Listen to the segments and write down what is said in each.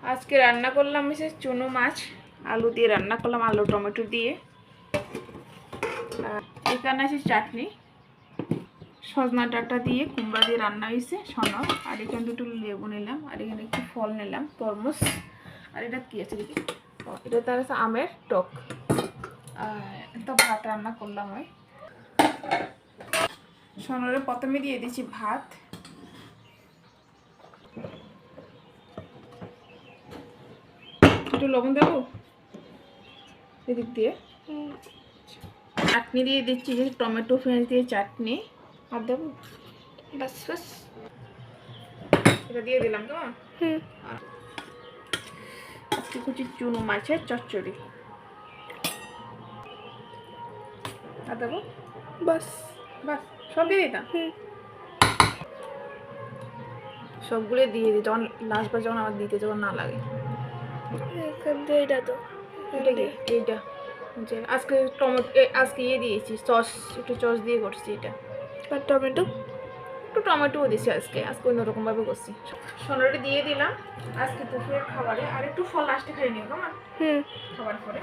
আজকে রান্না করলাম মিসেস চুনো মাছ, আলু দিয়ে রান্না করলাম, আলু টমেটো দিয়ে। এখানে আছে চাটনি, সজনা ডাঁটা দিয়ে কুমড়া দিয়ে রান্না হয়েছে সনক। আর এখানে দুটো লেবু নিলাম, আর এখানে একটু ফল নিলাম, তরমুজ। আর এটা কি আছে দেখি, এটা তার আছে আমের টক। তো ভাত রান্না করলাম। ওই সনরে প্রথমে দিয়ে দিচ্ছি ভাত। একটু লবণ দেবো এদিক দিয়ে। চাটনি দিয়ে দিচ্ছি, যে টমেটো পেঁয়াজ দিয়ে চাটনি। আর দেবো বাস বাস, এটা দিয়ে দিলাম। তো আজকে কুচি চুনো মাছের চচ্চড়ি। আর দেবো বাস বাস, সব দিয়ে দিতাম। সবগুলো দিয়ে দিই, যখন লাস্টবার যখন আমার দিতে যখন না লাগে। এটা তো এটা কি, এইটা যে আজকে টমেটো আজকে দিয়েছি সস, একটু সস দিয়ে করছি এটা। আর টমেটো, একটু টমেটোও দিয়েছি আজকে অন্যরকমভাবে করছি। সোনাটা দিয়ে দিলাম আজকে দুপুরের খাবারে। আর একটু ফল লাস্টে খাই নিও কেমন, খাবার পরে।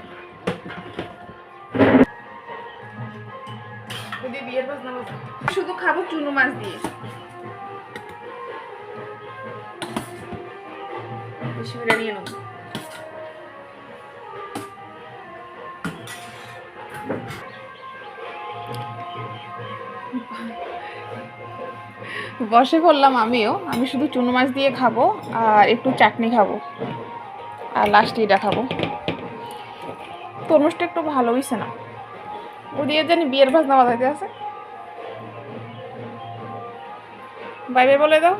যদি বিয়ের বাজনা বাজে শুধু খাবো চুনো মাছ দিয়ে, বেশি করে নিয়ে নেবো। বসে পড়লাম আমিও, আমি শুধু চুনো মাছ দিয়ে খাবো আর একটু চাটনি খাবো, আর লাস্টে এটা খাবো। তরমুজটা একটু ভালো হয়েছে না, ওদিকে জানি বিয়ের ভাজনা বাজাইতে আছে। বাই বাই বলে দাও।